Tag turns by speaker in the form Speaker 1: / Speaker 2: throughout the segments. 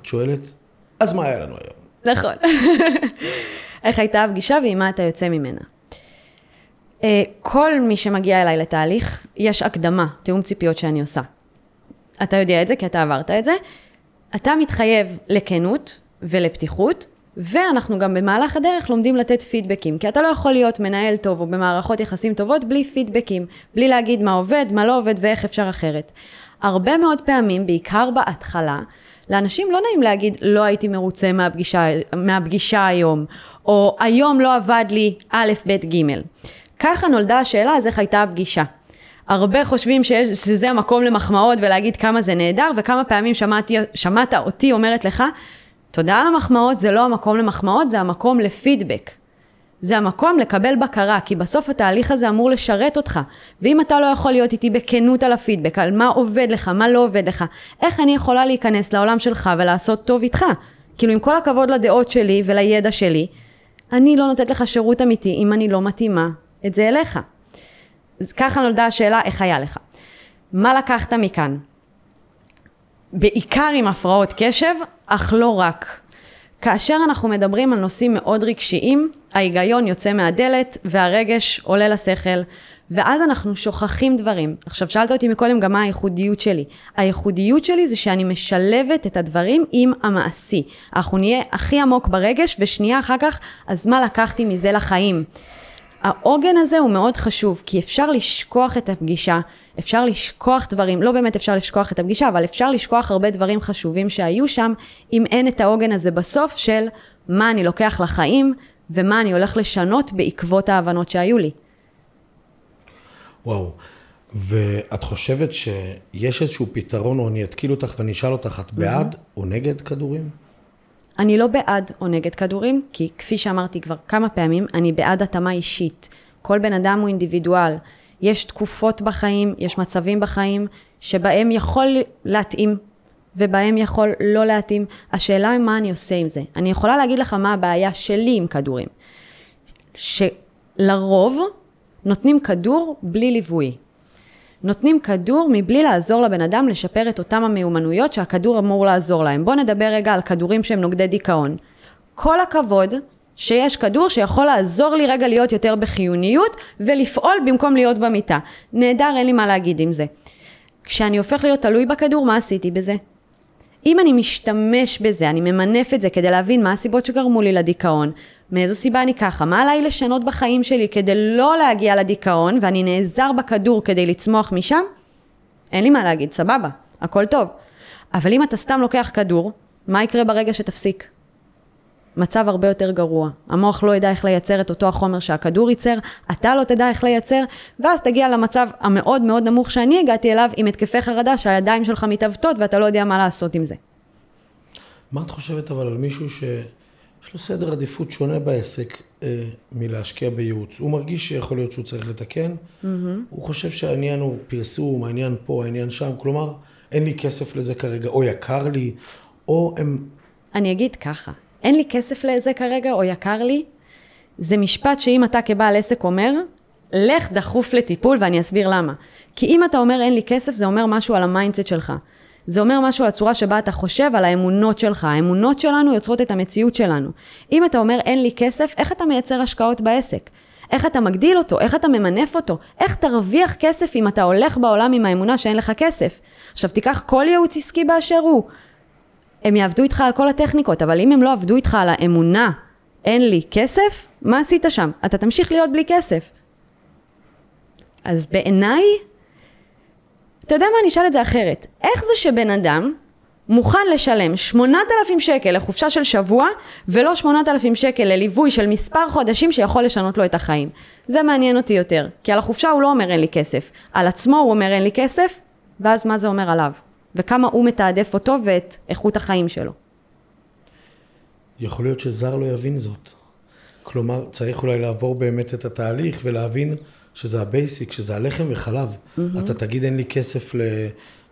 Speaker 1: שואלת, אז מה היה לנו היום?
Speaker 2: נכון. איך הייתה הפגישה ועם מה אתה יוצא ממנה? כל מי שמגיע אליי לתהליך, יש הקדמה, תיאום ציפיות שאני עושה. אתה יודע את זה כי אתה עברת את זה. אתה מתחייב לכנות ולפתיחות, ואנחנו גם במהלך הדרך לומדים לתת פידבקים, כי אתה לא יכול להיות מנהל טוב או במערכות יחסים טובות בלי פידבקים, בלי להגיד מה עובד, מה לא עובד ואיך אפשר אחרת. הרבה מאוד פעמים, בעיקר בהתחלה, לאנשים לא נעים להגיד לא הייתי מרוצה מהפגישה היום, או היום לא עבד לי א', ב', ג'. ככה נולדה השאלה, אז איך הייתה הפגישה? הרבה חושבים שזה המקום למחמאות ולהגיד כמה זה נהדר, וכמה פעמים שמעת אותי אומרת לך, תודה על המחמאות, זה לא המקום למחמאות, זה המקום לפידבק. זה המקום לקבל בקרה, כי בסוף התהליך הזה אמור לשרת אותך. ואם אתה לא יכול להיות איתי בכנות על הפידבק, על מה עובד לך, מה לא עובד לך, איך אני יכולה להיכנס לעולם שלך ולעשות טוב איתך? כאילו עם כל הכבוד לדעות שלי ולידע שלי, אני לא נותנת לך שירות אמיתי אם אני לא מתאימה את זה אליך. אז ככה נולדה השאלה, איך היה לך? מה לקחת מכאן? בעיקר עם הפרעות קשב, אך לא רק. כאשר אנחנו מדברים על נושאים מאוד רגשיים, ההיגיון יוצא מהדלת והרגש עולה לשכל, ואז אנחנו שוכחים דברים. עכשיו שאלת אותי מקודם גם מה הייחודיות שלי. הייחודיות שלי זה שאני משלבת את הדברים עם המעשי. אנחנו נהיה הכי עמוק ברגש, ושנייה אחר כך, אז מה לקחתי מזה לחיים? העוגן הזה הוא מאוד חשוב, כי אפשר לשכוח את הפגישה, אפשר לשכוח דברים, לא באמת אפשר לשכוח את הפגישה, אבל אפשר לשכוח הרבה דברים חשובים שהיו שם, אם אין את העוגן הזה בסוף של מה אני לוקח לחיים, ומה אני הולך לשנות בעקבות ההבנות שהיו לי.
Speaker 1: וואו, ואת חושבת שיש איזשהו פתרון, או אני אתקיל אותך ואני אשאל אותך, את בעד או נגד כדורים?
Speaker 2: אני לא בעד או נגד כדורים, כי כפי שאמרתי כבר כמה פעמים, אני בעד התאמה אישית. כל בן אדם הוא אינדיבידואל. יש תקופות בחיים, יש מצבים בחיים, שבהם יכול להתאים, ובהם יכול לא להתאים. השאלה היא מה אני עושה עם זה. אני יכולה להגיד לך מה הבעיה שלי עם כדורים. שלרוב נותנים כדור בלי ליווי. נותנים כדור מבלי לעזור לבן אדם לשפר את אותם המיומנויות שהכדור אמור לעזור להם. בוא נדבר רגע על כדורים שהם נוגדי דיכאון. כל הכבוד שיש כדור שיכול לעזור לי רגע להיות יותר בחיוניות ולפעול במקום להיות במיטה. נהדר, אין לי מה להגיד עם זה. כשאני הופך להיות תלוי בכדור, מה עשיתי בזה? אם אני משתמש בזה, אני ממנף את זה כדי להבין מה הסיבות שגרמו לי לדיכאון, מאיזו סיבה אני ככה, מה עליי לשנות בחיים שלי כדי לא להגיע לדיכאון, ואני נעזר בכדור כדי לצמוח משם, אין לי מה להגיד, סבבה, הכל טוב. אבל אם אתה סתם לוקח כדור, מה יקרה ברגע שתפסיק? מצב הרבה יותר גרוע. המוח לא ידע איך לייצר את אותו החומר שהכדור ייצר, אתה לא תדע איך לייצר, ואז תגיע למצב המאוד מאוד נמוך שאני הגעתי אליו עם התקפי חרדה שהידיים שלך מתעוותות ואתה לא יודע מה לעשות עם זה.
Speaker 1: מה את חושבת אבל על מישהו שיש לו סדר עדיפות שונה בעסק מלהשקיע בייעוץ? הוא מרגיש שיכול להיות שהוא צריך לתקן, הוא חושב שהעניין הוא פרסום, העניין פה, העניין שם, כלומר אין לי כסף לזה כרגע, או יקר לי, או הם...
Speaker 2: אני אגיד ככה, אין לי כסף לזה כרגע, או יקר לי, זה משפט שאם אתה כבעל עסק אומר, לך דחוף לטיפול, ואני אסביר למה. כי אם אתה אומר אין לי כסף, זה אומר משהו על המיינדסט שלך. זה אומר משהו על הצורה שבה אתה חושב על האמונות שלך. האמונות שלנו יוצרות את המציאות שלנו. אם אתה אומר אין לי כסף, איך אתה מייצר השקעות בעסק? איך אתה מגדיל אותו? איך אתה ממנף אותו? איך תרוויח כסף אם אתה הולך בעולם עם האמונה שאין לך כסף? עכשיו תיקח כל ייעוץ עסקי באשר הוא. הם יעבדו איתך על כל הטכניקות, אבל אם הם לא עבדו איתך על האמונה, אין לי כסף, מה עשית שם? אתה תמשיך להיות בלי כסף. אז בעיניי, אתה יודע מה, אני אשאל את זה אחרת. איך זה שבן אדם מוכן לשלם 8,000 שקל לחופשה של שבוע, ולא 8,000 שקל לליווי של מספר חודשים שיכול לשנות לו את החיים? זה מעניין אותי יותר, כי על החופשה הוא לא אומר אין לי כסף. על עצמו הוא אומר אין לי כסף, ואז מה זה אומר עליו? וכמה הוא מתעדף אותו ואת איכות החיים שלו.
Speaker 1: יכול להיות שזר לא יבין זאת. כלומר, צריך אולי לעבור באמת את התהליך ולהבין שזה הבייסיק, שזה הלחם וחלב. אתה תגיד אין לי כסף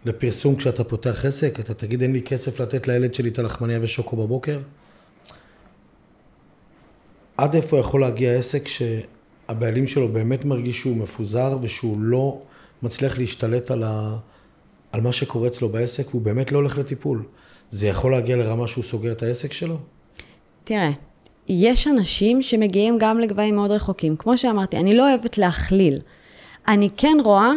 Speaker 1: לפרסום כשאתה פותח עסק, אתה תגיד אין לי כסף לתת לילד שלי את הלחמניה ושוקו בבוקר. עד איפה יכול להגיע עסק שהבעלים שלו באמת מרגיש שהוא מפוזר ושהוא לא מצליח להשתלט על מה שקורה אצלו בעסק, והוא באמת לא הולך לטיפול. זה יכול להגיע לרמה שהוא סוגר את העסק שלו?
Speaker 2: תראה, יש אנשים שמגיעים גם לגבהים מאוד רחוקים. כמו שאמרתי, אני לא אוהבת להכליל. אני כן רואה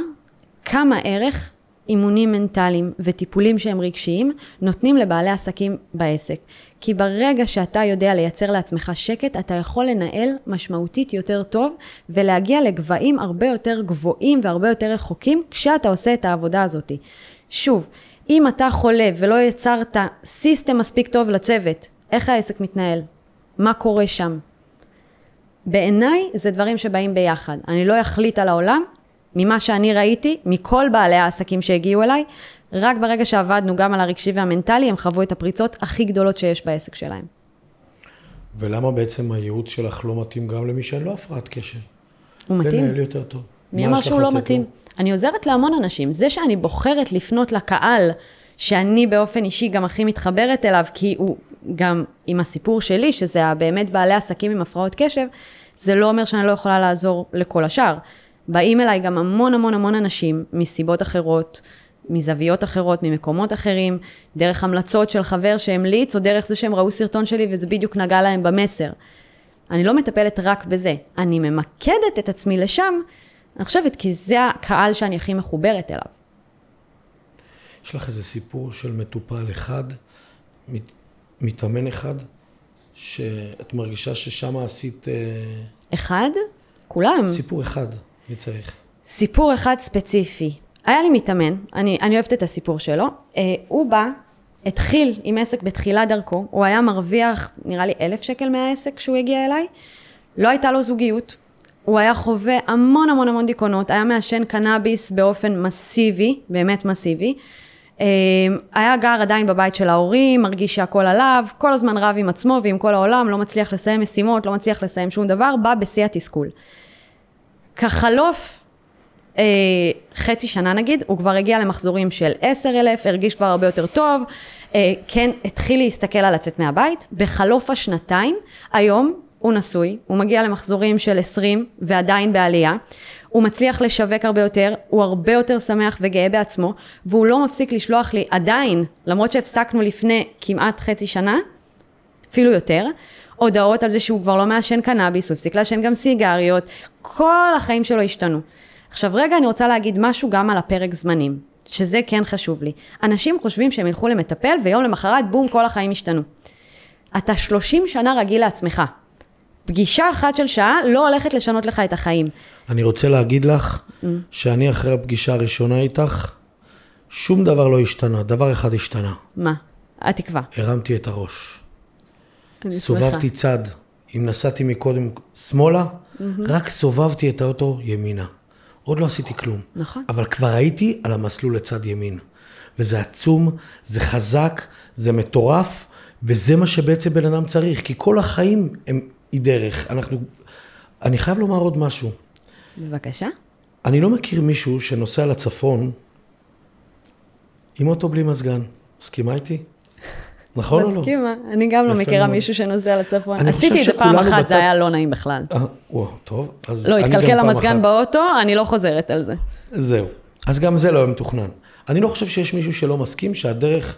Speaker 2: כמה ערך אימונים מנטליים וטיפולים שהם רגשיים נותנים לבעלי עסקים בעסק. כי ברגע שאתה יודע לייצר לעצמך שקט, אתה יכול לנהל משמעותית יותר טוב ולהגיע לגבהים הרבה יותר גבוהים והרבה יותר רחוקים כשאתה עושה את העבודה הזאת. שוב, אם אתה חולה ולא יצרת סיסטם מספיק טוב לצוות, איך העסק מתנהל? מה קורה שם? בעיניי זה דברים שבאים ביחד. אני לא אחליט על העולם, ממה שאני ראיתי, מכל בעלי העסקים שהגיעו אליי, רק ברגע שעבדנו גם על הרגשי והמנטלי, הם חוו את הפריצות הכי גדולות שיש בעסק שלהם.
Speaker 1: ולמה בעצם הייעוץ שלך לא מתאים גם למי שאין לו הפרעת קשב?
Speaker 2: הוא מתאים?
Speaker 1: לנהל יותר טוב.
Speaker 2: מי אמר שהוא לא מתאים? אני עוזרת להמון אנשים. זה שאני בוחרת לפנות לקהל, שאני באופן אישי גם הכי מתחברת אליו, כי הוא גם עם הסיפור שלי, שזה באמת בעלי עסקים עם הפרעות קשב, זה לא אומר שאני לא יכולה לעזור לכל השאר. באים אליי גם המון אנשים מסיבות אחרות, מזוויות אחרות, ממקומות אחרים, דרך המלצות של חבר שהמליץ, או דרך זה שהם ראו סרטון שלי וזה בדיוק נגע להם במסר. אני לא מטפלת רק בזה, אני ממקדת את עצמי לשם, אני חושבת כי זה הקהל שאני הכי מחוברת אליו.
Speaker 1: יש לך איזה סיפור של מטופל אחד, מתאמן אחד, שאת מרגישה ששם עשית...
Speaker 2: אחד? כולם.
Speaker 1: סיפור אחד, מי צריך?
Speaker 2: סיפור אחד ספציפי. היה לי מתאמן, אני אוהבת את הסיפור שלו. הוא בא, התחיל עם עסק בתחילת דרכו, הוא היה מרוויח, נראה לי 1,000 שקל מהעסק כשהוא הגיע אליי, לא הייתה לו זוגיות, הוא היה חווה המון דיכאונות, היה מעשן קנאביס באופן מסיבי, באמת מסיבי, היה גר עדיין בבית של ההורים, מרגיש שהכל עליו, כל הזמן רב עם עצמו ועם כל העולם, לא מצליח לסיים משימות, לא מצליח לסיים שום דבר, בא בשיא התסכול. כחלוף חצי שנה נגיד, הוא כבר הגיע למחזורים של 10,000, הרגיש כבר הרבה יותר טוב, כן, התחיל להסתכל על לצאת מהבית, בחלוף השנתיים, היום הוא נשוי, הוא מגיע למחזורים של 20 ועדיין בעלייה, הוא מצליח לשווק הרבה יותר, הוא הרבה יותר שמח וגאה בעצמו, והוא לא מפסיק לשלוח לי עדיין, למרות שהפסקנו לפני כמעט חצי שנה, אפילו יותר, הודעות על זה שהוא כבר לא מעשן קנאביס, הוא הפסיק לעשן גם סיגריות, כל החיים שלו השתנו. עכשיו רגע אני רוצה להגיד משהו גם על הפרק זמנים, שזה כן חשוב לי. אנשים חושבים שהם ילכו למטפל ויום למחרת בום כל החיים השתנו. אתה 30 שנה רגיל לעצמך. פגישה אחת של שעה לא הולכת לשנות לך את החיים.
Speaker 1: אני רוצה להגיד לך שאני אחרי הפגישה הראשונה איתך, שום דבר לא השתנה, דבר אחד השתנה.
Speaker 2: מה? התקווה.
Speaker 1: הרמתי את הראש. סובבתי צד. אם נסעתי מקודם שמאלה, רק סובבתי את האוטו ימינה. עוד לא עשיתי כלום.
Speaker 2: נכון.
Speaker 1: אבל כבר הייתי על המסלול לצד ימין. וזה עצום, זה חזק, זה מטורף, וזה מה שבעצם בן אדם צריך, כי כל החיים הם דרך. אני חייב לומר עוד משהו.
Speaker 2: בבקשה.
Speaker 1: אני לא מכיר מישהו שנוסע לצפון עם אוטו בלי מזגן. מסכימה איתי? נכון או לא?
Speaker 2: מסכימה. אני גם לא מכירה מישהו שנוסע לצפון. עשיתי את זה פעם אחת, זה היה לא נעים בכלל.
Speaker 1: טוב.
Speaker 2: לא, התקלקל המזגן באוטו, אני לא חוזרת על זה.
Speaker 1: זהו. אז גם זה לא היה מתוכנן. אני לא חושב שיש מישהו שלא מסכים שהדרך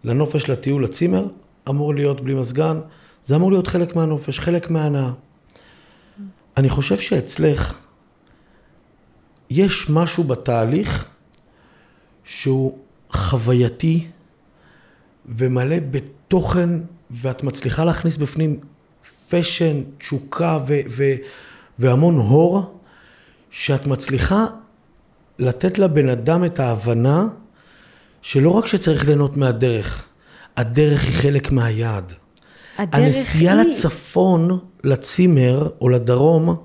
Speaker 1: לנופש לטיול לצימר אמור להיות בלי מזגן, זה אמור להיות חלק מהנופש, חלק מההנאה. אני חושב שאצלך יש משהו בתהליך שהוא חווייתי ומלא בתוכן, ואת מצליחה להכניס בפנים פשן, תשוקה והמון הור, שאת מצליחה לתת לבן אדם את ההבנה שלא רק שצריך ליהנות מהדרך, הדרך היא חלק מהיעד. הנסיעה לצפון, לצימר או לדרום,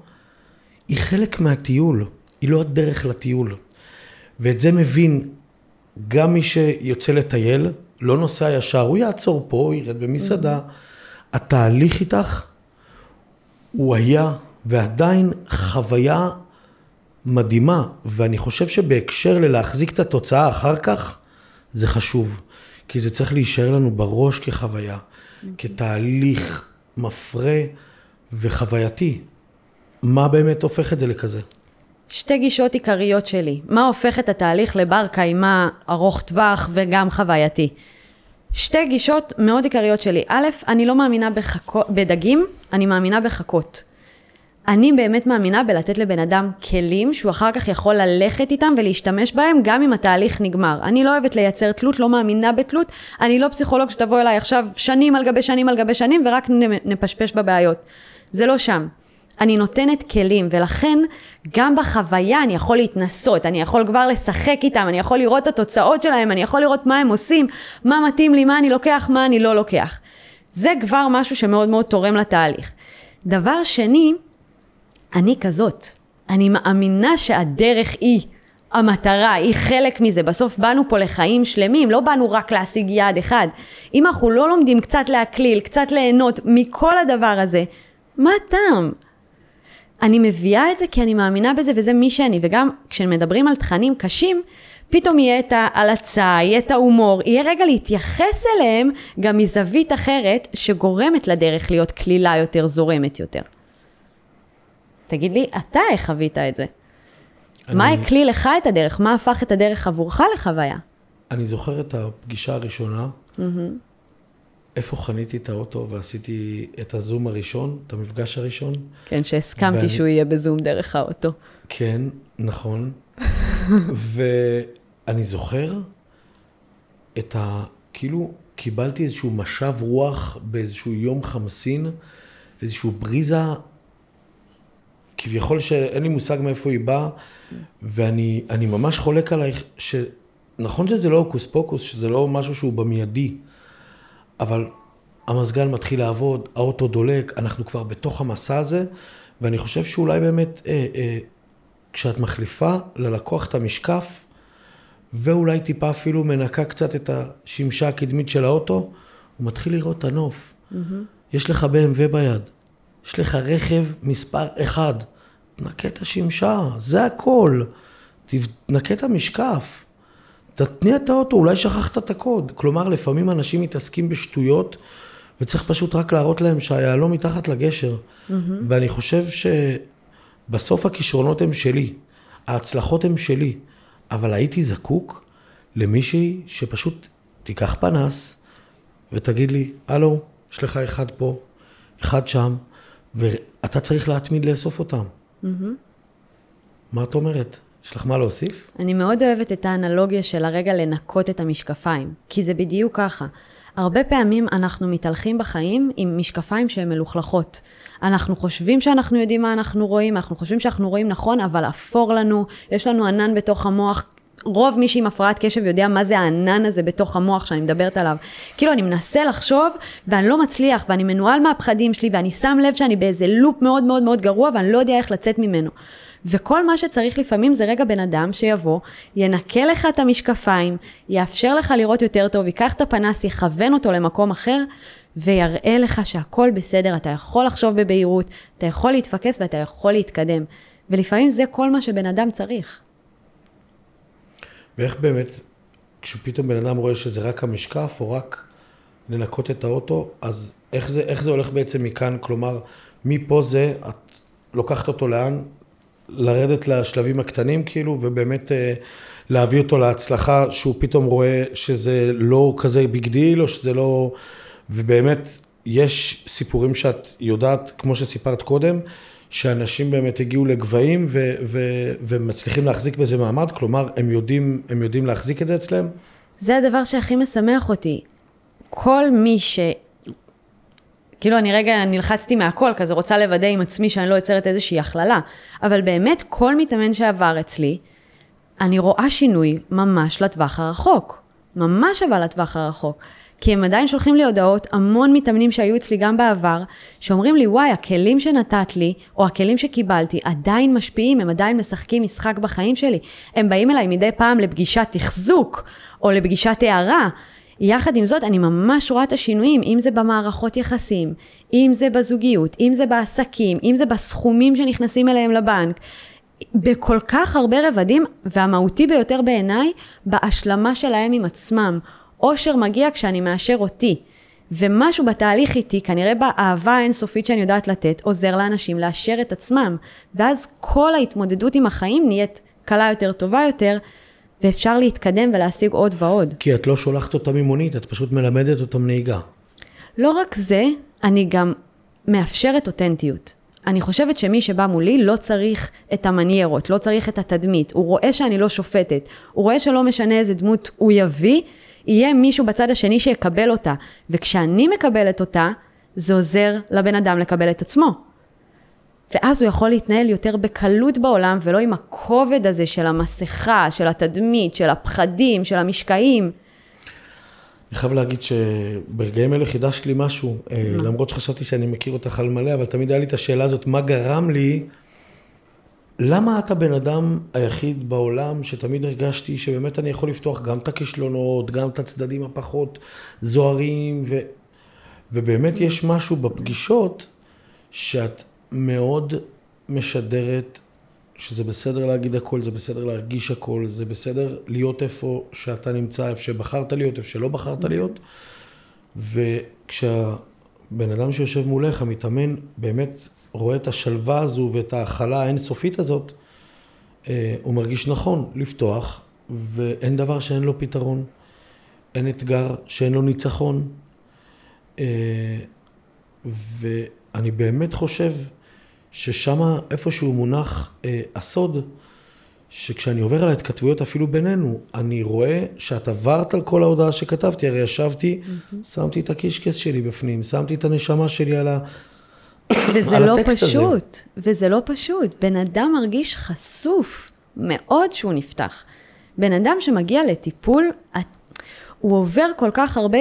Speaker 1: היא חלק מהטיול, היא לא הדרך לטיול. ואת זה מבין גם מי שיוצא לטייל, לא נוסע ישר, הוא יעצור פה, הוא ירד במסעדה. התהליך איתך, הוא היה ועדיין חוויה מדהימה, ואני חושב שבהקשר ללהחזיק את התוצאה אחר כך, זה חשוב, כי זה צריך להישאר לנו בראש כחוויה, כתהליך מפרה וחווייתי. מה באמת הופך את זה לכזה?
Speaker 2: שתי גישות עיקריות שלי. מה הופך את התהליך לבר קיימא, ארוך טווח וגם חווייתי? שתי גישות מאוד עיקריות שלי. א', אני לא מאמינה בדגים, אני מאמינה בחכות. אני באמת מאמינה בלתת לבן אדם כלים שהוא אחר כך יכול ללכת איתם ולהשתמש בהם גם אם התהליך נגמר. אני לא אוהבת לייצר תלות, לא מאמינה בתלות. אני לא פסיכולוג שתבוא אליי עכשיו שנים על גבי שנים על גבי שנים ורק נפשפש בבעיות. זה לא שם. אני נותנת כלים, ולכן גם בחוויה אני יכול להתנסות, אני יכול כבר לשחק איתם, אני יכול לראות את התוצאות שלהם, אני יכול לראות מה הם עושים, מה מתאים לי, מה אני לוקח, מה אני לא לוקח. זה כבר משהו שמאוד מאוד תורם לתהליך. דבר שני, אני כזאת. אני מאמינה שהדרך היא המטרה, היא חלק מזה. בסוף באנו פה לחיים שלמים, לא באנו רק להשיג יעד אחד. אם אנחנו לא לומדים קצת להקליל, קצת ליהנות מכל הדבר הזה, מה טעם? אני מביאה את זה כי אני מאמינה בזה וזה מי שאני, וגם כשמדברים על תכנים קשים, פתאום יהיה את ההלצה, יהיה את ההומור, יהיה רגע להתייחס אליהם גם מזווית אחרת שגורמת לדרך להיות כלילה יותר, זורמת יותר. תגיד לי, אתה איך חווית את זה? מה הקליל לך את הדרך? מה הפך את הדרך עבורך לחוויה?
Speaker 1: אני זוכר את הפגישה הראשונה, איפה חניתי את האוטו ועשיתי את הזום הראשון, את המפגש הראשון. כן,
Speaker 2: שהסכמתי שהוא יהיה בזום דרך האוטו.
Speaker 1: כן, נכון. ואני זוכר כאילו קיבלתי איזשהו משב רוח באיזשהו יום חמסין, איזשהו בריזה, כביכול שאין לי מושג מאיפה היא באה, ואני ממש חולק עלייך, שנכון שזה לא הוקוס פוקוס, שזה לא משהו שהוא במיידי, אבל המזגן מתחיל לעבוד, האוטו דולק, אנחנו כבר בתוך המסע הזה, ואני חושב שאולי באמת, כשאת מחליפה ללקוח את המשקף, ואולי טיפה אפילו מנקה קצת את השמשה הקדמית של האוטו, הוא מתחיל לראות את הנוף. יש לך BMW ביד, יש לך רכב מספר 1, תנקה את השמשה, זה הכל. תנקה את המשקף. תתניע את האוטו, אולי שכחת את הקוד. כלומר, לפעמים אנשים מתעסקים בשטויות, וצריך פשוט רק להראות להם שהיעלום מתחת לגשר. ואני חושב שבסוף הכישרונות הם שלי, ההצלחות הם שלי, אבל הייתי זקוק למישהי שפשוט תיקח פנס, ותגיד לי, הלו, יש לך אחד פה, אחד שם, ואתה צריך להתמיד לאסוף אותם. מה את אומרת? יש לך מה להוסיף?
Speaker 2: אני מאוד אוהבת את האנלוגיה של הרגע לנקות את המשקפיים, כי זה בדיוק ככה. הרבה פעמים אנחנו מתהלכים בחיים עם משקפיים שהן מלוכלכות. אנחנו חושבים שאנחנו יודעים מה אנחנו רואים, אנחנו חושבים שאנחנו רואים נכון, אבל אפור לנו, יש לנו ענן בתוך המוח. רוב מי שעם הפרעת קשב יודע מה זה הענן הזה בתוך המוח שאני מדברת עליו. כאילו אני מנסה לחשוב ואני לא מצליח ואני מנוהל מהפחדים שלי ואני שם לב שאני באיזה לופ מאוד מאוד מאוד גרוע ואני לא יודע איך לצאת ממנו. וכל מה שצריך לפעמים זה רגע בן אדם שיבוא, ינקה לך את המשקפיים, יאפשר לך לראות יותר טוב, ייקח את הפנס, יכוון אותו למקום אחר, ויראה לך שהכל בסדר, אתה יכול לחשוב בבהירות, אתה יכול להתפקס ואתה יכול להתקדם. ולפעמים זה כל מה שבן אדם צריך.
Speaker 1: ואיך באמת, כשפתאום בן אדם רואה שזה רק המשקף, או רק לנקות את האוטו, אז איך זה הולך בעצם מכאן? כלומר, מפה זה, את לוקחת אותו לאן? לרדת לשלבים הקטנים כאילו, ובאמת להביא אותו להצלחה, שהוא פתאום רואה שזה לא כזה ביג דיל, או שזה לא... ובאמת, יש סיפורים שאת יודעת, כמו שסיפרת קודם, שאנשים באמת הגיעו לגבהים ומצליחים להחזיק בזה מעמד, כלומר, הם יודעים להחזיק את זה אצלם?
Speaker 2: זה הדבר שהכי משמח אותי. כל מי כאילו אני רגע נלחצתי מהכל, כזה רוצה לוודא עם עצמי שאני לא יוצרת איזושהי הכללה, אבל באמת כל מתאמן שעבר אצלי, אני רואה שינוי ממש לטווח הרחוק. ממש אבל לטווח הרחוק. כי הם עדיין שולחים לי הודעות, המון מתאמנים שהיו אצלי גם בעבר, שאומרים לי, וואי, הכלים שנתת לי, או הכלים שקיבלתי, עדיין משפיעים, הם עדיין משחקים משחק בחיים שלי. הם באים אליי מדי פעם לפגישת תחזוק, או לפגישת הערה. יחד עם זאת, אני ממש רואה את השינויים, אם זה במערכות יחסים, אם זה בזוגיות, אם זה בעסקים, אם זה בסכומים שנכנסים אליהם לבנק, בכל כך הרבה רבדים, והמהותי ביותר בעיניי, בהשלמה שלהם עם עצמם. אושר מגיע כשאני מאשר אותי, ומשהו בתהליך איתי, כנראה באהבה האינסופית שאני יודעת לתת, עוזר לאנשים לאשר את עצמם, ואז כל ההתמודדות עם החיים נהיית קלה יותר, טובה יותר, ואפשר להתקדם ולהשיג עוד ועוד.
Speaker 1: כי את לא שולחת אותם ממונית, את פשוט מלמדת אותם נהיגה.
Speaker 2: לא רק זה, אני גם מאפשרת אותנטיות. אני חושבת שמי שבא מולי לא צריך את המניירות, לא צריך את התדמית. הוא רואה שאני לא שופטת, הוא רואה שלא משנה איזה דמות הוא יביא, יהיה מישהו בצד השני שיקבל אותה. וכשאני מקבלת אותה, זה עוזר לבן אדם לקבל את עצמו. ואז הוא יכול להתנהל יותר בקלות בעולם, ולא עם הכובד הזה של המסכה, של התדמית, של הפחדים, של המשקעים.
Speaker 1: אני חייב להגיד שברגעים אלה חידשת לי משהו, למרות שחשבתי שאני מכיר אותך על מלא, אבל תמיד היה לי את השאלה הזאת, מה גרם לי, למה אתה בן אדם היחיד בעולם שתמיד הרגשתי שבאמת אני יכול לפתוח גם את הכישלונות, גם את הצדדים הפחות זוהרים, ובאמת יש משהו בפגישות שאת מאוד משדרת שזה בסדר להגיד הכל, זה בסדר להרגיש הכל, זה בסדר להיות איפה שאתה נמצא, איפה שבחרת להיות, איפה שלא בחרת להיות. וכשהבן אדם שיושב מולך, המתאמן, באמת רואה את השלווה הזו ואת ההכלה האינסופית הזאת, הוא מרגיש נכון לפתוח, ואין דבר שאין לו פתרון. אין אתגר שאין לו ניצחון. ואני באמת חושב ששמה איפשהו מונח הסוד, שכשאני עובר על ההתכתבויות אפילו בינינו, אני רואה שאת עברת על כל ההודעה שכתבתי, הרי ישבתי, שמתי את הקישקס שלי בפנים, שמתי את הנשמה שלי על
Speaker 2: וזה לא פשוט, וזה לא פשוט. בן אדם מרגיש חשוף מאוד שהוא נפתח. בן אדם שמגיע לטיפול, הוא עובר כל כך הרבה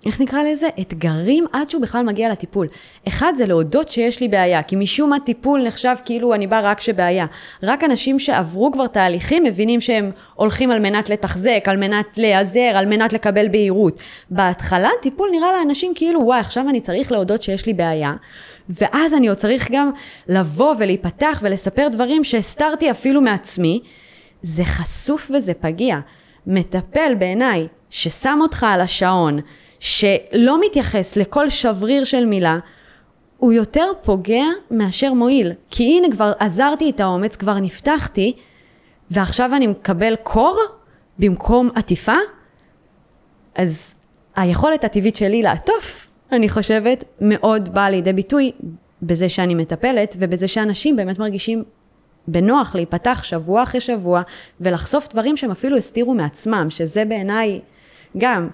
Speaker 2: איך נקרא לזה? אתגרים עד שהוא בכלל מגיע לטיפול. אחד זה להודות שיש לי בעיה, כי משום מה טיפול נחשב כאילו אני בא רק שבעיה. רק אנשים שעברו כבר תהליכים מבינים שהם הולכים על מנת לתחזק, על מנת להיעזר, על מנת לקבל בהירות. בהתחלה טיפול נראה לאנשים כאילו וואי, עכשיו אני צריך להודות שיש לי בעיה, ואז אני עוד צריך גם לבוא ולהיפתח ולספר דברים שהסתרתי אפילו מעצמי. זה חשוף וזה פגיע. מטפל בעיניי ששם אותך על השעון, שלא מתייחס לכל שבריר של מילה, הוא יותר פוגע מאשר מועיל. כי הנה כבר עזרתי את האומץ, כבר נפתחתי, ועכשיו אני מקבל קור במקום עטיפה. אז היכולת הטבעית שלי לעטוף, אני חושבת, מאוד באה לידי ביטוי בזה שאני מטפלת, ובזה שאנשים באמת מרגישים בנוח להיפתח שבוע אחרי שבוע, ולחשוף דברים שהם אפילו הסתירו מעצמם, שזה בעיניי גם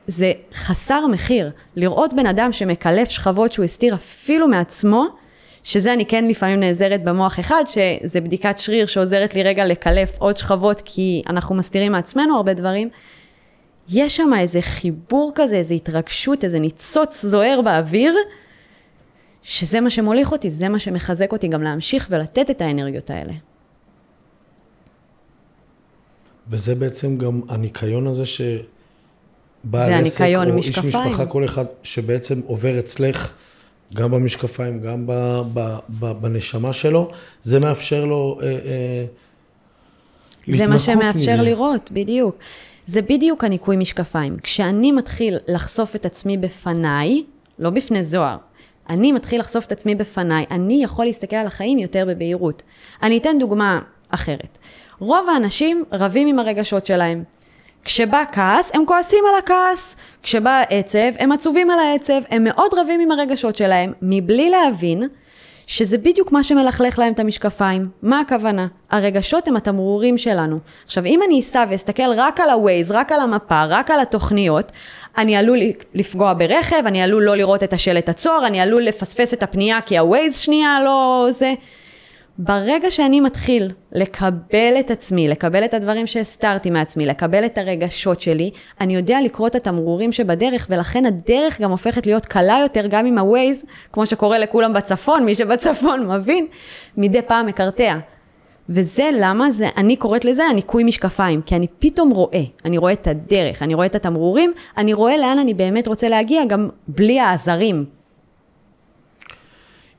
Speaker 2: זה חסר מחיר, לראות בן אדם שמקלף שכבות שהוא הסתיר אפילו מעצמו, שזה אני כן לפעמים נעזרת במוח אחד, שזה בדיקת שריר שעוזרת לי רגע לקלף עוד שכבות, כי אנחנו מסתירים מעצמנו הרבה דברים. יש שם איזה חיבור כזה, איזה התרגשות, איזה ניצוץ זוהר באוויר, שזה מה שמוליך אותי, זה מה שמחזק אותי גם להמשיך ולתת את האנרגיות האלה.
Speaker 1: וזה בעצם גם הניקיון הזה ש...
Speaker 2: זה הניקיון
Speaker 1: או
Speaker 2: משקפיים.
Speaker 1: איש משפחה, כל אחד שבעצם עובר אצלך, גם במשקפיים, גם בנשמה שלו, זה מאפשר לו
Speaker 2: זה מה שמאפשר לראות, בדיוק. זה בדיוק הניקוי משקפיים. כשאני מתחיל לחשוף את עצמי בפניי, לא בפני זוהר, אני מתחיל לחשוף את עצמי בפניי, אני יכול להסתכל על החיים יותר בבהירות. אני אתן דוגמה אחרת. רוב האנשים רבים עם הרגשות שלהם. כשבא כעס, הם כועסים על הכעס. כשבא עצב, הם עצובים על העצב. הם מאוד רבים עם הרגשות שלהם, מבלי להבין שזה בדיוק מה שמלכלך להם את המשקפיים. מה הכוונה? הרגשות הם התמרורים שלנו. עכשיו, אם אני אסע ואסתכל רק על הווייז, רק על המפה, רק על התוכניות, אני עלול לפגוע ברכב, אני עלול לא לראות את השלט עצור, אני עלול לפספס את הפנייה כי הווייז שנייה לא זה. ברגע שאני מתחיל לקבל את עצמי, לקבל את הדברים שהסתרתי מעצמי, לקבל את הרגשות שלי, אני יודע לקרוא את התמרורים שבדרך, ולכן הדרך גם הופכת להיות קלה יותר, גם עם הווייז, כמו שקורה לכולם בצפון, מי שבצפון מבין, מדי פעם מקרטע. וזה למה זה, אני קוראת לזה הניקוי משקפיים, כי אני פתאום רואה, אני רואה את הדרך, אני רואה את התמרורים, אני רואה לאן אני באמת רוצה להגיע, גם בלי העזרים.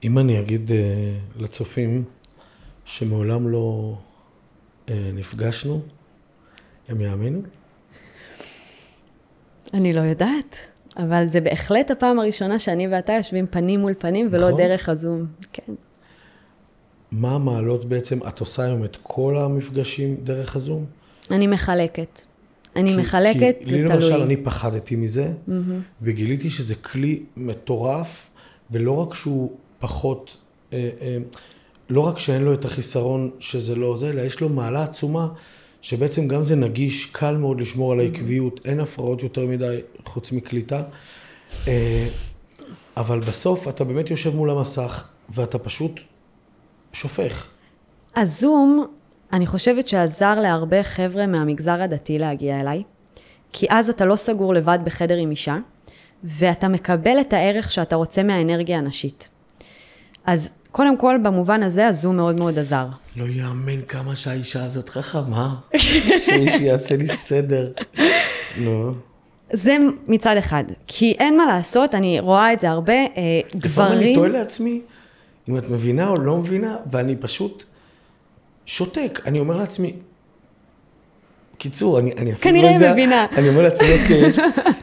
Speaker 1: אם אני אגיד לצופים, שמעולם לא נפגשנו, הם יאמינו?
Speaker 2: אני לא יודעת, אבל זה בהחלט הפעם הראשונה שאני ואתה יושבים פנים מול פנים, ולא
Speaker 1: נכון?
Speaker 2: דרך הזום. כן.
Speaker 1: מה המעלות בעצם? את עושה היום את כל המפגשים דרך הזום?
Speaker 2: אני מחלקת. אני מחלקת, זה תלוי.
Speaker 1: לי למשל, אני פחדתי מזה, וגיליתי שזה כלי מטורף, ולא רק שהוא פחות, לא רק שאין לו את החיסרון שזה לא זה, אלא יש לו מעלה עצומה, שבעצם גם זה נגיש, קל מאוד לשמור על העקביות, אין הפרעות יותר מדי חוץ מקליטה, אבל בסוף אתה באמת יושב מול המסך, ואתה פשוט שופך.
Speaker 2: הזום, אני חושבת שעזר להרבה חבר'ה מהמגזר הדתי להגיע אליי, כי אז אתה לא סגור לבד בחדר עם אישה, ואתה מקבל את הערך שאתה רוצה מהאנרגיה הנשית. אז קודם כל, במובן הזה, הזום מאוד מאוד עזר.
Speaker 1: לא יאמן כמה שהאישה הזאת חכמה, שמישהו יעשה לי סדר. נו.
Speaker 2: זה מצד אחד, כי אין מה לעשות, אני רואה את זה הרבה, גברים...
Speaker 1: לפעמים אני טועה לעצמי, אם את מבינה או לא מבינה, ואני פשוט שותק. אני אומר לעצמי, קיצור, אני אפילו לא יודע...
Speaker 2: כנראה מבינה.
Speaker 1: אני אומר לעצמי,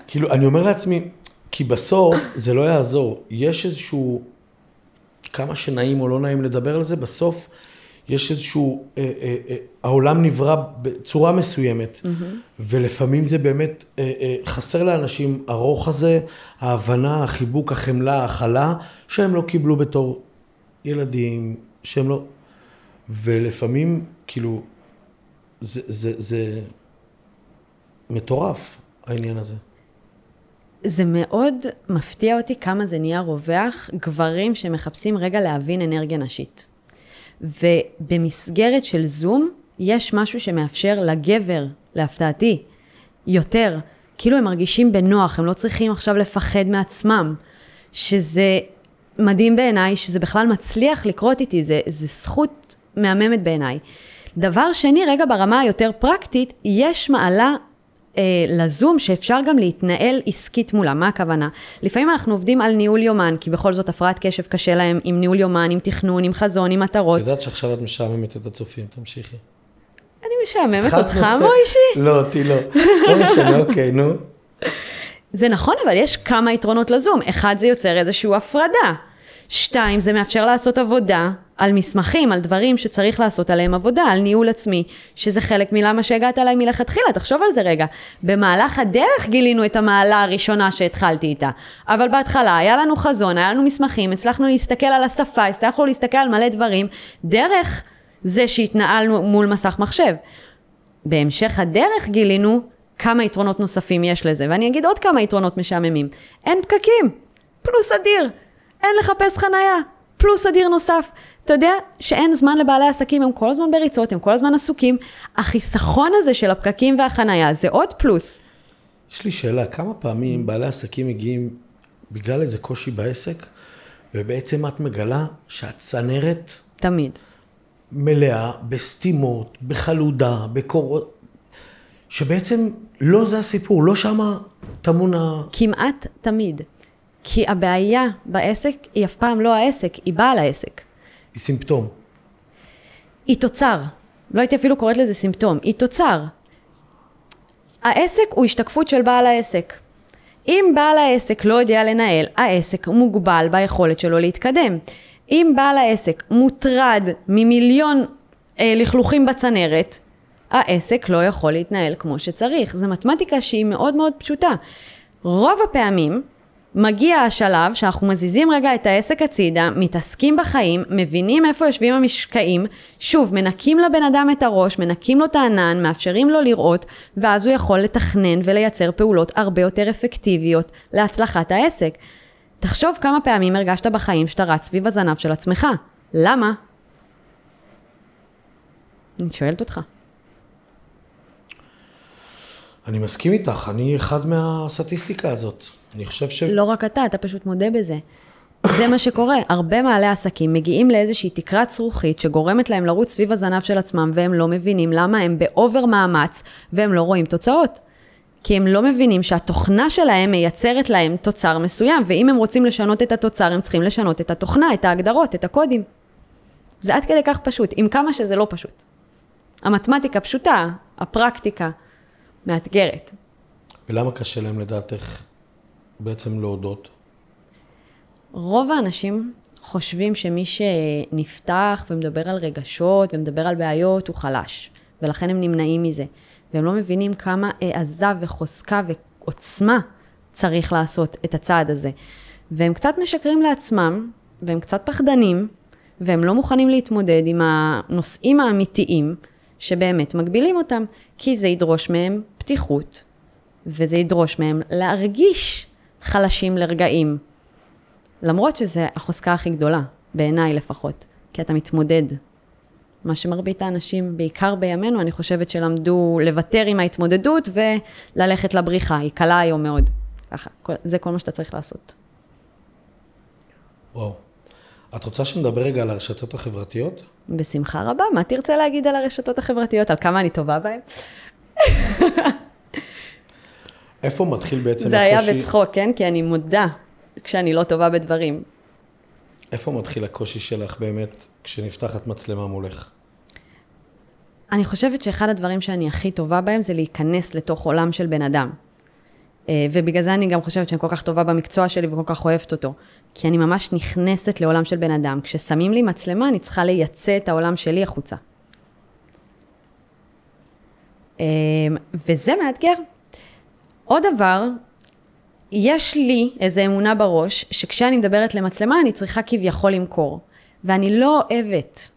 Speaker 1: כאילו, אני אומר לעצמי, כי בסוף זה לא יעזור. יש איזשהו, כמה שנעים או לא נעים לדבר על זה, בסוף יש איזשהו, העולם נברא בצורה מסוימת, ולפעמים זה באמת חסר לאנשים הרוח הזה, ההבנה, החיבוק, החמלה, ההכלה, שהם לא קיבלו בתור ילדים, שהם לא... ולפעמים, כאילו, זה מטורף, העניין הזה.
Speaker 2: זה מאוד מפתיע אותי כמה זה נהיה רווח, גברים שמחפשים רגע להבין אנרגיה נשית. ובמסגרת של זום, יש משהו שמאפשר לגבר, להפתעתי, יותר. כאילו הם מרגישים בנוח, הם לא צריכים עכשיו לפחד מעצמם. שזה מדהים בעיניי, שזה בכלל מצליח לקרות איתי, זה זכות מהממת בעיניי. דבר שני, רגע ברמה היותר פרקטית, יש מעלה לזום שאפשר גם להתנהל עסקית מולה. מה הכוונה? לפעמים אנחנו עובדים על ניהול יומן, כי בכל זאת הפרעת קשב קשה להם עם ניהול יומן, עם תכנון, עם חזון, עם מטרות.
Speaker 1: את יודעת שעכשיו את משעממת את הצופים, תמשיכי.
Speaker 2: אני משעממת אותך, מוישי?
Speaker 1: לא, אותי לא. לא משנה, אוקיי, נו.
Speaker 2: זה נכון, אבל יש כמה יתרונות לזום. אחד, זה יוצר איזושהי הפרדה. 2, זה מאפשר לעשות עבודה על מסמכים, על דברים שצריך לעשות עליהם עבודה, על ניהול עצמי, שזה חלק מלמה שהגעת עליי מלכתחילה. תחשוב על זה רגע. במהלך הדרך גילינו את המעלה הראשונה שהתחלתי איתה. אבל בהתחלה היה לנו חזון, היה לנו מסמכים, הצלחנו להסתכל על השפה, הצלחנו להסתכל על מלא דברים, דרך זה שהתנהלנו מול מסך מחשב. בהמשך הדרך גילינו כמה יתרונות נוספים יש לזה, ואני אגיד עוד כמה יתרונות משעממים. אין פקקים, פלוס אדיר. אין לחפש חנייה, פלוס אדיר נוסף. אתה יודע שאין זמן לבעלי עסקים, הם כל הזמן בריצות, הם כל הזמן עסוקים. החיסכון הזה של הפקקים והחנייה, זה עוד פלוס.
Speaker 1: יש לי שאלה, כמה פעמים בעלי עסקים מגיעים בגלל איזה קושי בעסק, ובעצם את מגלה שהצנרת...
Speaker 2: תמיד.
Speaker 1: מלאה, בסתימות, בחלודה, בקורות, שבעצם לא זה הסיפור, לא שמה תמונה...
Speaker 2: כמעט תמיד. כי הבעיה בעסק היא אף פעם לא העסק, היא בעל העסק.
Speaker 1: היא סימפטום.
Speaker 2: היא תוצר. לא הייתי אפילו קוראת לזה סימפטום. היא תוצר. העסק הוא השתקפות של בעל העסק. אם בעל העסק לא יודע לנהל, העסק מוגבל ביכולת שלו להתקדם. אם בעל העסק מוטרד ממיליון לכלוכים בצנרת, העסק לא יכול להתנהל כמו שצריך. זו מתמטיקה שהיא מאוד מאוד פשוטה. רוב הפעמים מגיע השלב שאנחנו מזיזים רגע את העסק הצידה, מתעסקים בחיים, מבינים איפה יושבים המשקעים, שוב, מנקים לבן אדם את הראש, מנקים לו את הענן, מאפשרים לו לראות, ואז הוא יכול לתכנן ולייצר פעולות הרבה יותר אפקטיביות להצלחת העסק. תחשוב כמה פעמים הרגשת בחיים שאתה רץ סביב הזנב של עצמך. למה? אני שואלת אותך.
Speaker 1: אני מסכים איתך, אני אחד מהסטטיסטיקה הזאת. אני חושב ש...
Speaker 2: לא רק אתה פשוט מודה בזה. זה מה שקורה. הרבה מעלי עסקים מגיעים לאיזושהי תקרת זכוכית שגורמת להם לרוץ סביב הזנב של עצמם, והם לא מבינים למה הם באובר מאמץ, והם לא רואים תוצאות. כי הם לא מבינים שהתוכנה שלהם מייצרת להם תוצר מסוים, ואם הם רוצים לשנות את התוצר, הם צריכים לשנות את התוכנה, את ההגדרות, את הקודים. זה עד כדי כך פשוט, עם כמה שזה לא פשוט. המתמטיקה פשוטה, הפרקטיקה מאתגרת.
Speaker 1: ולמה קשה להם לדעת איך בעצם להודות?
Speaker 2: רוב האנשים חושבים שמי שנפתח ומדבר על רגשות ומדבר על בעיות הוא חלש, ולכן הם נמנעים מזה. והם לא מבינים כמה העזה וחוזקה ועוצמה צריך לעשות את הצעד הזה. והם קצת משקרים לעצמם, והם קצת פחדנים, והם לא מוכנים להתמודד עם הנושאים האמיתיים שבאמת מגבילים אותם, כי זה ידרוש מהם פתיחות, וזה ידרוש מהם להרגיש חלשים לרגעים. למרות שזה החוזקה הכי גדולה, בעיניי לפחות, כי אתה מתמודד. מה שמרבית האנשים, בעיקר בימינו, אני חושבת שלמדו לוותר עם ההתמודדות וללכת לבריחה. היא קלה היום מאוד. ככה, זה כל מה שאתה צריך לעשות.
Speaker 1: וואו. את רוצה שנדבר רגע על הרשתות החברתיות?
Speaker 2: בשמחה רבה. מה תרצה להגיד על הרשתות החברתיות? על כמה אני טובה בהן?
Speaker 1: איפה מתחיל בעצם
Speaker 2: זה היה בצחוק, כן? כי אני מודה כשאני לא טובה בדברים.
Speaker 1: איפה מתחיל הקושי שלך באמת כשנפתחת מצלמה מולך?
Speaker 2: אני חושבת שאחד הדברים שאני הכי טובה בהם זה להיכנס לתוך עולם של בן אדם. ובגלל זה אני גם חושבת שאני כל כך טובה במקצוע שלי וכל כך אוהבת אותו. כי אני ממש נכנסת לעולם של בן אדם. כששמים לי מצלמה אני צריכה לייצא את העולם שלי החוצה. וזה מאתגר. עוד דבר, יש לי איזו אמונה בראש שכשאני מדברת למצלמה אני צריכה כביכול למכור. ואני לא אוהבת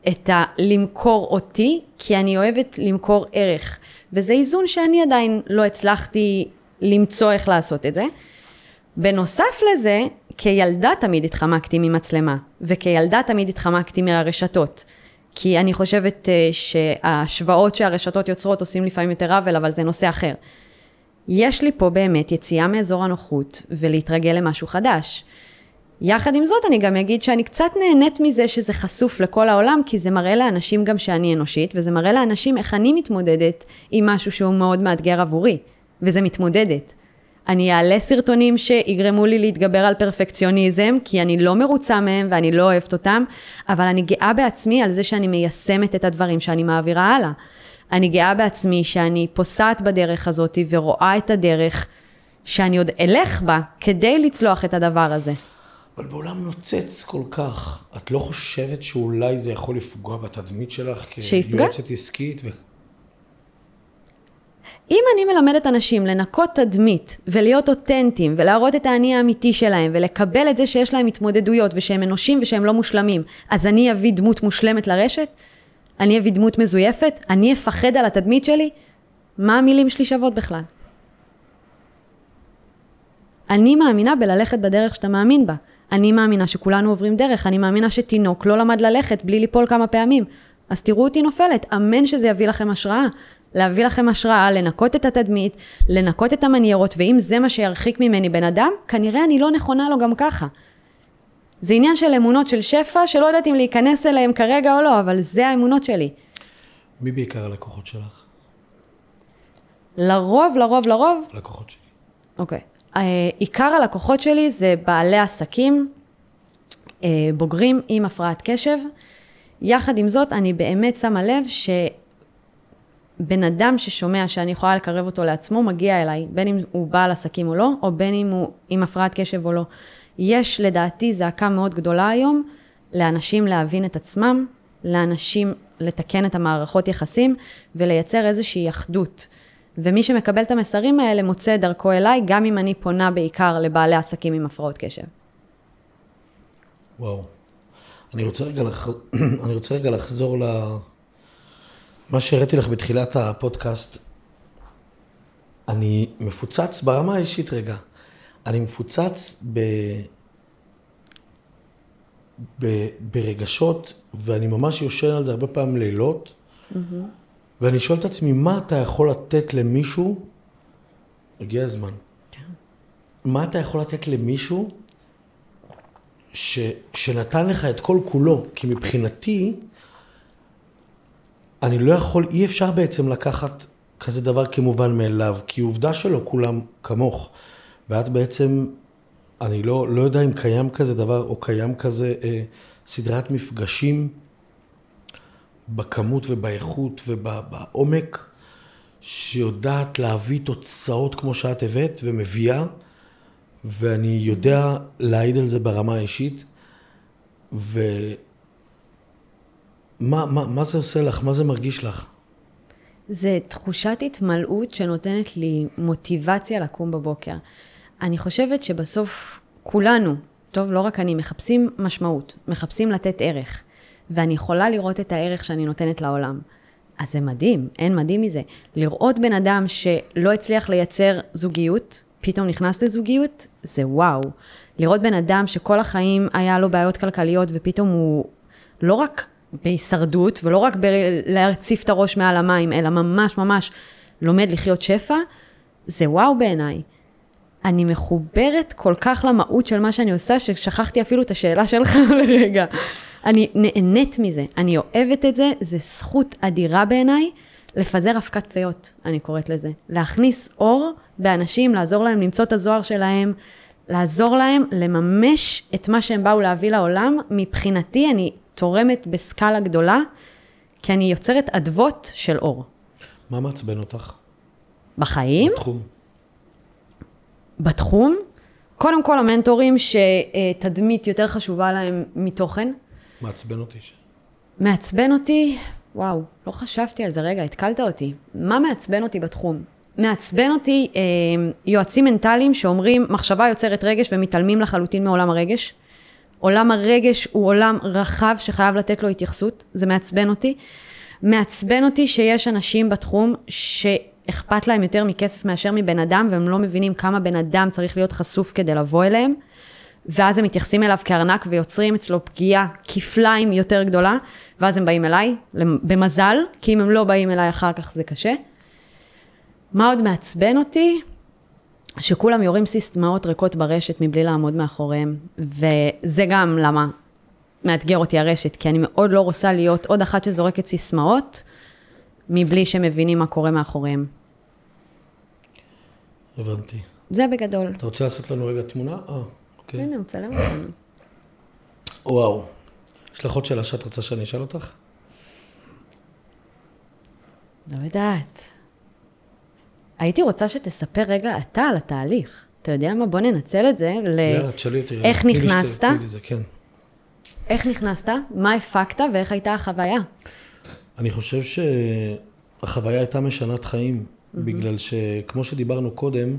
Speaker 2: את למכור אותי, כי אני אוהבת למכור ערך. וזה איזון שאני עדיין לא הצלחתי למצוא איך לעשות את זה. בנוסף לזה, כילדה תמיד התחמקתי ממצלמה, וכילדה תמיד התחמקתי מהרשתות. כי אני חושבת שהשוואות שהרשתות יוצרות עושים לפעמים יותר עוול, אבל זה נושא אחר. יש לי פה באמת יציאה מאזור הנוחות, ולהתרגל למשהו חדש. יחד עם זאת, אני גם אגיד שאני קצת נהנית מזה שזה חשוף לכל העולם, כי זה מראה לאנשים גם שאני אנושית, וזה מראה לאנשים איך אני מתמודדת עם משהו שהוא מאוד מאתגר עבורי, וזה מתמודדת. אני אעלה סרטונים שיגרמו לי להתגבר על פרפקציוניזם, כי אני לא מרוצה מהם ואני לא אוהבת אותם, אבל אני גאה בעצמי על זה שאני מיישמת את הדברים שאני מעבירה הלאה. אני גאה בעצמי שאני פוסעת בדרך הזאת ורואה את הדרך שאני עוד אלך בה כדי לצלוח את הדבר הזה.
Speaker 1: אבל בעולם נוצץ כל כך. את לא חושבת שאולי זה יכול לפגוע בתדמית שלך כיועצת עסקית?
Speaker 2: אם אני מלמדת אנשים לנקות תדמית ולהיות אותנטיים ולהראות את האני האמיתי שלהם ולקבל את זה שיש להם התמודדויות ושהם אנושים ושהם לא מושלמים, אז אני אביא דמות מושלמת לרשת? אני אביא דמות מזויפת? אני אפחד על התדמית שלי? מה המילים שלי שוות בכלל? אני מאמינה בללכת בדרך שאתה מאמין בה. אני מאמינה שכולנו עוברים דרך. אני מאמינה שתינוק לא למד ללכת בלי ליפול כמה פעמים. אז תראו אותי נופלת. אמן שזה יביא לכם השראה. להביא לכם השראה, לנקות את התדמית, לנקות את המניירות, ואם זה מה שירחיק ממני בן אדם, כנראה אני לא נכונה לו גם ככה. זה עניין של אמונות של שפע, שלא יודעת אם להיכנס אליהם כרגע או לא, אבל זה האמונות שלי.
Speaker 1: מי בעיקר הלקוחות שלך?
Speaker 2: לרוב.
Speaker 1: לקוחות שלי.
Speaker 2: אוקיי. עיקר הלקוחות שלי זה בעלי עסקים, בוגרים עם הפרעת קשב. יחד עם זאת, אני באמת שמה לב שבן אדם ששומע שאני יכולה לקרב אותו לעצמו, מגיע אליי, בין אם הוא בעל עסקים או לא, או בין אם הוא עם הפרעת קשב או לא. יש לדעתי זעקה מאוד גדולה היום, לאנשים להבין את עצמם, לאנשים לתקן את המערכות יחסים, ולייצר איזושהי אחדות. ומי שמקבל את המסרים האלה מוצא דרכו אליי, גם אם אני פונה בעיקר לבעלי עסקים עם הפרעות קשב.
Speaker 1: וואו. אני רוצה רגע לחזור למה שהראיתי לך בתחילת הפודקאסט. אני מפוצץ ברמה האישית רגע. אני מפוצץ ברגשות, ואני ממש יושן על זה הרבה פעמים לילות, ואני שואל את עצמי, מה אתה יכול לתת למישהו? הגיע הזמן. מה אתה יכול לתת למישהו שנתן לך את כל כולו? כי מבחינתי, אני לא יכול, אי אפשר בעצם לקחת כזה דבר כמובן מאליו, כי עובדה שלא כולם כמוך. ואת בעצם, אני לא יודע אם קיים כזה דבר, או קיים כזה סדרת מפגשים בכמות ובאיכות ובעומק, שיודעת להביא תוצאות כמו שאת הבאת ומביאה, ואני יודע להעיד על זה ברמה האישית. מה זה עושה לך? מה זה מרגיש לך?
Speaker 2: זה תחושת התמלאות שנותנת לי מוטיבציה לקום בבוקר. אני חושבת שבסוף כולנו, טוב, לא רק אני, מחפשים משמעות, מחפשים לתת ערך, ואני יכולה לראות את הערך שאני נותנת לעולם. אז זה מדהים, אין מדהים מזה. לראות בן אדם שלא הצליח לייצר זוגיות, פתאום נכנס לזוגיות, זה וואו. לראות בן אדם שכל החיים היה לו בעיות כלכליות, ופתאום הוא לא רק בהישרדות, ולא רק להציף את הראש מעל המים, אלא ממש ממש לומד לחיות שפע, זה וואו בעיניי. אני מחוברת כל כך למהות של מה שאני עושה, ששכחתי אפילו את השאלה שלך לרגע. אני נהנית מזה, אני אוהבת את זה, זה זכות אדירה בעיניי, לפזר אבקת פיות, אני קוראת לזה. להכניס אור באנשים, לעזור להם למצוא את הזוהר שלהם, לעזור להם לממש את מה שהם באו להביא לעולם. מבחינתי אני תורמת בסקאלה גדולה, כי אני יוצרת אדוות של אור.
Speaker 1: מה מעצבן אותך?
Speaker 2: בחיים?
Speaker 1: בתחום.
Speaker 2: בתחום? קודם כל המנטורים שתדמית יותר חשובה להם מתוכן.
Speaker 1: מעצבן אותי.
Speaker 2: מעצבן אותי, וואו, לא חשבתי על זה, רגע, התקלת אותי. מה מעצבן אותי בתחום? מעצבן אותי יועצים מנטליים שאומרים, מחשבה יוצרת רגש ומתעלמים לחלוטין מעולם הרגש. עולם הרגש הוא עולם רחב שחייב לתת לו התייחסות, זה מעצבן אותי. מעצבן אותי שיש אנשים בתחום שאכפת להם יותר מכסף מאשר מבן אדם, והם לא מבינים כמה בן אדם צריך להיות חשוף כדי לבוא אליהם, ואז הם מתייחסים אליו כארנק ויוצרים אצלו פגיעה כפליים יותר גדולה, ואז הם באים אליי, במזל, כי אם הם לא באים אליי אחר כך זה קשה. מה עוד מעצבן אותי? שכולם יורים סיסטמאות ריקות ברשת מבלי לעמוד מאחוריהם, וזה גם למה מאתגר אותי הרשת, כי אני מאוד לא רוצה להיות עוד אחת שזורקת סיסמאות, מבלי שמבינים מה קורה מאחוריהם.
Speaker 1: הבנתי.
Speaker 2: זה בגדול.
Speaker 1: אתה רוצה לעשות לנו רגע תמונה? אוקיי.
Speaker 2: הנה, מצלם אותנו.
Speaker 1: וואו. יש לך עוד שאלה שאת רוצה שאני אשאל אותך?
Speaker 2: לא יודעת. הייתי רוצה שתספר רגע אתה על התהליך. אתה יודע מה? בוא ננצל את זה
Speaker 1: יאללה, תשאלי אותי.
Speaker 2: איך נכנסת?
Speaker 1: כן.
Speaker 2: איך נכנסת? מה הפקת ואיך הייתה החוויה?
Speaker 1: אני חושב שהחוויה הייתה משנת חיים, בגלל שכמו שדיברנו קודם,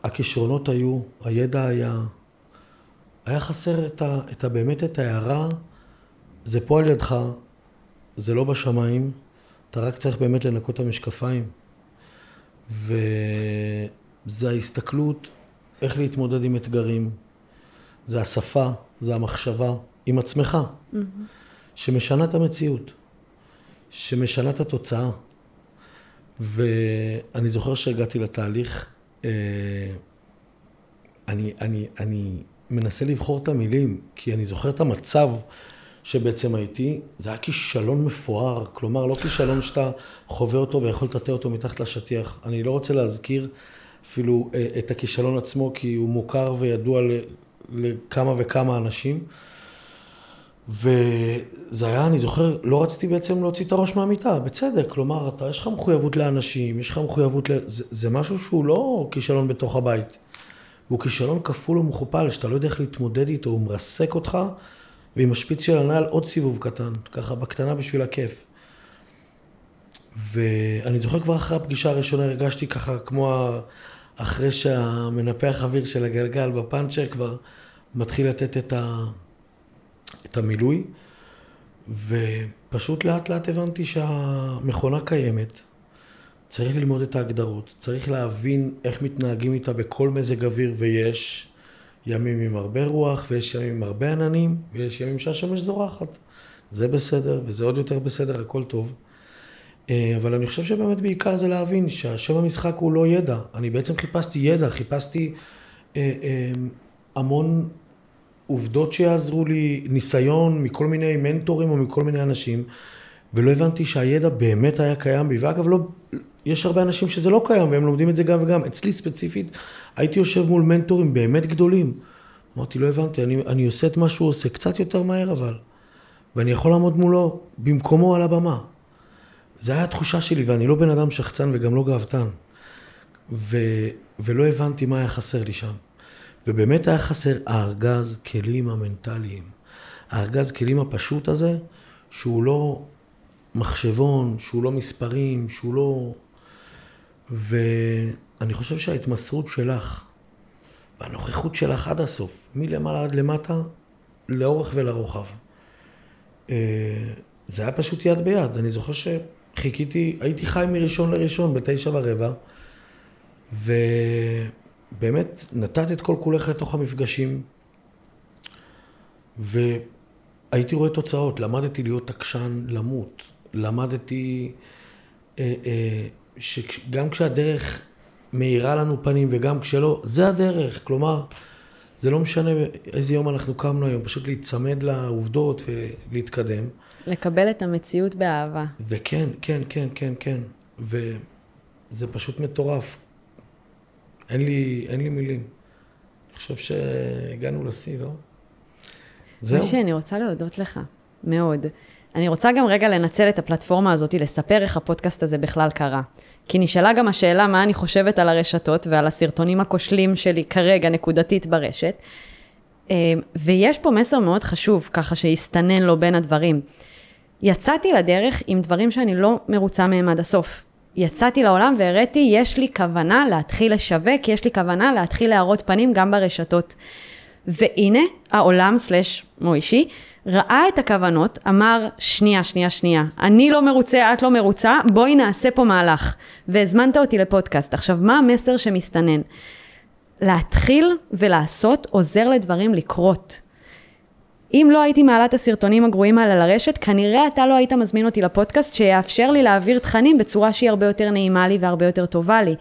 Speaker 1: הכישרונות היו, הידע היה חסר באמת את ההערה, זה פה על ידך, זה לא בשמיים, אתה רק צריך באמת לנקות את המשקפיים. וזה ההסתכלות, איך להתמודד עם אתגרים, זה השפה, זה המחשבה, עם עצמך, שמשנה את המציאות, שמשנה את התוצאה. ואני זוכר שהגעתי לתהליך, אני מנסה לבחור את המילים, כי אני זוכר את המצב שבעצם הייתי, זה היה כישלון מפואר, כלומר לא כישלון שאתה חווה אותו ויכול לטאטא אותו מתחת לשטיח. אני לא רוצה להזכיר אפילו את הכישלון עצמו, כי הוא מוכר וידוע לכמה וכמה אנשים. וזה היה, אני זוכר, לא רציתי בעצם להוציא את הראש מהמיטה, בצדק, כלומר, יש לך מחויבות לאנשים, יש לך מחויבות זה משהו שהוא לא כישלון בתוך הבית. הוא כישלון כפול ומכופל, שאתה לא יודע איך להתמודד איתו, הוא מרסק אותך, ועם השפיץ של הנעל עוד סיבוב קטן, ככה בקטנה בשביל הכיף. ואני זוכר כבר אחרי הפגישה הראשונה, הרגשתי ככה כמו אחרי שהמנפח אוויר של הגלגל בפאנצ'ר כבר מתחיל לתת את המילוי, ופשוט לאט לאט הבנתי שהמכונה קיימת, צריך ללמוד את ההגדרות, צריך להבין איך מתנהגים איתה בכל מזג אוויר, ויש ימים עם הרבה רוח, ויש ימים עם הרבה עננים, ויש ימים שהשמש זורחת. זה בסדר, וזה עוד יותר בסדר, הכל טוב. אבל אני חושב שבאמת בעיקר זה להבין שהשם המשחק הוא לא ידע. אני בעצם חיפשתי ידע, חיפשתי המון עובדות שיעזרו לי, ניסיון מכל מיני מנטורים או מכל מיני אנשים, ולא הבנתי שהידע באמת היה קיים בי. ואגב, לא, יש הרבה אנשים שזה לא קיים, והם לומדים את זה גם וגם. אצלי ספציפית, הייתי יושב מול מנטורים באמת גדולים. אמרתי, לא הבנתי, אני עושה את מה שהוא עושה, קצת יותר מהר אבל. ואני יכול לעמוד מולו במקומו על הבמה. זה היה התחושה שלי, ואני לא בן אדם שחצן וגם לא גאוותן. ולא הבנתי מה היה חסר לי שם. ובאמת היה חסר הארגז כלים המנטליים. הארגז כלים הפשוט הזה, שהוא לא מחשבון, שהוא לא מספרים, שהוא לא... ואני חושב שההתמסרות שלך, והנוכחות שלך עד הסוף, מלמעלה עד למטה, לאורך ולרוחב. זה היה פשוט יד ביד. אני זוכר שחיכיתי, הייתי חי מראשון לראשון, ב9:15, ובאמת נתת את כל כולך לתוך המפגשים, והייתי רואה תוצאות. למדתי להיות עקשן למות. למדתי שגם כשהדרך מאירה לנו פנים וגם כשלא, זה הדרך. כלומר, זה לא משנה איזה יום אנחנו קמנו היום, פשוט להצמד לעובדות ולהתקדם. לקבל
Speaker 2: את המציאות באהבה.
Speaker 1: וכן, כן, כן, כן, כן. וזה פשוט מטורף. אין לי מילים. אני חושב שהגענו לשיא, לא? זהו.
Speaker 2: משה, אני רוצה להודות לך, מאוד. אני רוצה גם רגע לנצל את הפלטפורמה הזאת, לספר איך הפודקאסט הזה בכלל קרה. כי נשאלה גם השאלה מה אני חושבת על הרשתות ועל הסרטונים הכושלים שלי כרגע נקודתית ברשת. ויש פה מסר מאוד חשוב, ככה שיסתנן לו בין הדברים. יצאתי לדרך עם דברים שאני לא מרוצה מהם עד הסוף. יצאתי לעולם והראיתי, יש לי כוונה להתחיל לשווק, יש לי כוונה להתחיל להראות פנים גם ברשתות. והנה, העולם מוישי, ראה את הכוונות, אמר, שנייה, אני לא מרוצה, את לא מרוצה, בואי נעשה פה מהלך. והזמנת אותי לפודקאסט. עכשיו, מה המסר שמסתנן? להתחיל ולעשות עוזר לדברים לקרות. אם לא הייתי מעלה את הסרטונים הגרועים האלה לרשת, כנראה אתה לא היית מזמין אותי לפודקאסט שיאפשר לי להעביר תכנים בצורה שהיא הרבה יותר נעימה לי והרבה יותר טובה לי.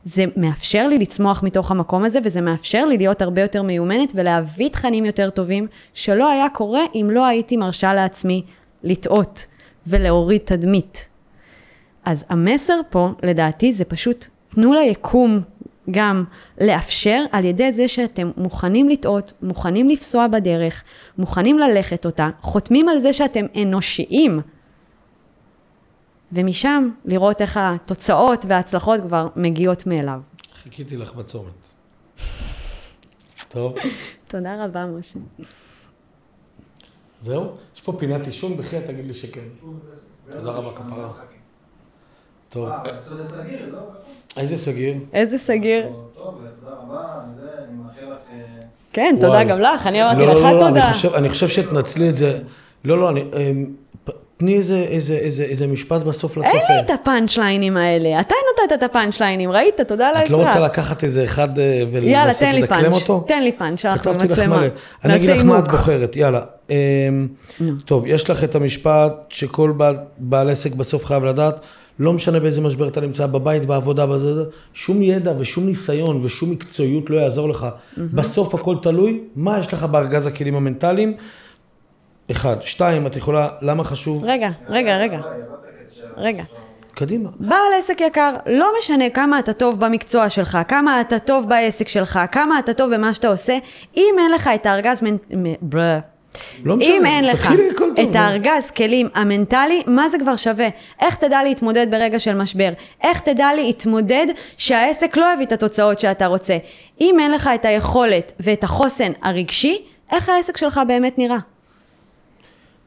Speaker 2: זה מאפשר לי לצמוח מתוך המקום הזה, וזה מאפשר לי להיות הרבה יותר מיומנת ולהביא תכנים יותר טובים, שלא היה קורה אם לא הייתי מרשה לעצמי לטעות ולהוריד תדמית. אז המסר פה, לדעתי, זה פשוט תנו ליקום גם לאפשר על ידי זה שאתם מוכנים לטעות, מוכנים לפסוע בדרך, מוכנים ללכת אותה, חותמים על זה שאתם אנושיים, ומשם לראות איך התוצאות וההצלחות כבר מגיעות מאליו.
Speaker 1: חיכיתי לך בצומת. טוב.
Speaker 2: תודה רבה, משה.
Speaker 1: זהו? יש פה פינת עישון, בכי תגיד לי שכן. תודה רבה, כפרה. טוב.
Speaker 3: זה סגיר, לא?
Speaker 1: איזה סגיר?
Speaker 2: איזה סגיר?
Speaker 3: טוב, תודה רבה, אני מאחל לך...
Speaker 2: כן, תודה גם לך, אני אמרתי לך תודה.
Speaker 1: אני חושב שתנצלי את זה. לא, תני איזה משפט בסוף לצופה.
Speaker 2: אין לי את הפאנצ'ליינים האלה. אתה נתת את הפאנצ'ליינים, ראית? תודה על העזרה.
Speaker 1: את לא רוצה לקחת איזה אחד ולנסות לדקלם אותו?
Speaker 2: תן לי פאנץ', אנחנו
Speaker 1: כתבתי לך
Speaker 2: במצלמה.
Speaker 1: מלא. אני אגיד לך מה את בוחרת, יאללה. טוב, יש לך את המשפט שכל בעל עסק בסוף חייב לדעת, לא משנה באיזה משבר אתה נמצא, בבית, בעבודה, בזה, שום ידע ושום ניסיון ושום מקצועיות לא יעזור לך. בסוף הכל תלוי, מה יש לך בארגז הכלים המנטליים? 1, 2, את יכולה, למה חשוב?
Speaker 2: רגע.
Speaker 1: קדימה.
Speaker 2: בעל עסק יקר, לא משנה כמה אתה טוב במקצוע שלך, כמה אתה טוב בעסק שלך, כמה אתה טוב במה שאתה עושה, אם אין לך את הארגז
Speaker 1: לא משנה,
Speaker 2: אם אין לך
Speaker 1: תתחילי הכל טוב.
Speaker 2: את הארגז כלים המנטלי, מה זה כבר שווה? איך תדע להתמודד ברגע של משבר? איך תדע להתמודד שהעסק לא יביא את התוצאות שאתה רוצה? אם אין לך את היכולת ואת החוסן הרגשי, איך העסק שלך באמת נראה?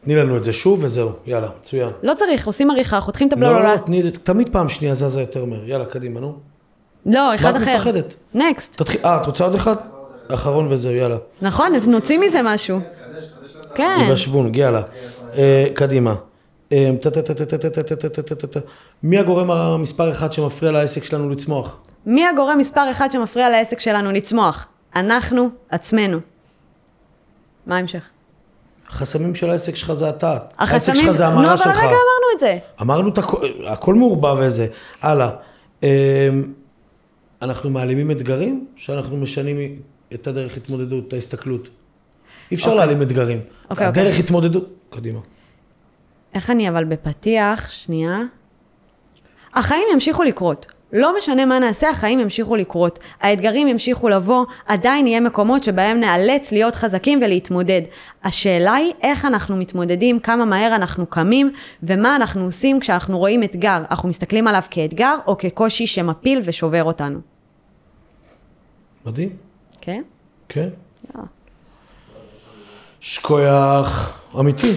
Speaker 1: תני לנו את זה שוב וזהו, יאללה, מצוין.
Speaker 2: לא צריך, עושים עריכה, חותכים את הבלולולה.
Speaker 1: לא, תני את זה, תמיד פעם שנייה זזה יותר מהר, יאללה, קדימה, נו.
Speaker 2: לא, אחד אחר.
Speaker 1: מה את מפחדת?
Speaker 2: נקסט.
Speaker 1: תתחיל, את רוצה עוד אחד? אחרון וזהו, יאללה.
Speaker 2: נכון, נוציא מזה משהו. כן.
Speaker 1: בשוונג, יאללה. קדימה. מי הגורם המספר 1 שמפריע לעסק שלנו לצמוח?
Speaker 2: מי הגורם מספר 1 שמפריע לעסק שלנו לצמוח? אנחנו, עצמנו. מה המשך?
Speaker 1: החסמים של העסק שלך זה אתה.
Speaker 2: החסמים...
Speaker 1: העסק שלך זה המראה שלך.
Speaker 2: אבל רגע אמרנו את זה.
Speaker 1: אמרנו את הכל מעורבב וזה. הלאה. אנחנו מעלימים אתגרים, שאנחנו משנים את הדרך התמודדות, את ההסתכלות. אי אפשר להעלים אתגרים. הדרך התמודדות. קדימה.
Speaker 2: איך אני אבל בפתיח, שנייה. החיים ימשיכו לקרות. לא משנה מה נעשה, החיים ימשיכו לקרות. האתגרים ימשיכו לבוא, עדיין יהיה מקומות שבהם נאלץ להיות חזקים ולהתמודד. השאלה היא איך אנחנו מתמודדים, כמה מהר אנחנו קמים, ומה אנחנו עושים כשאנחנו רואים אתגר. אנחנו מסתכלים עליו כאתגר או כקושי שמפיל ושובר אותנו.
Speaker 1: מדהים.
Speaker 2: כן?
Speaker 1: כן. שכוייח, אמיתי.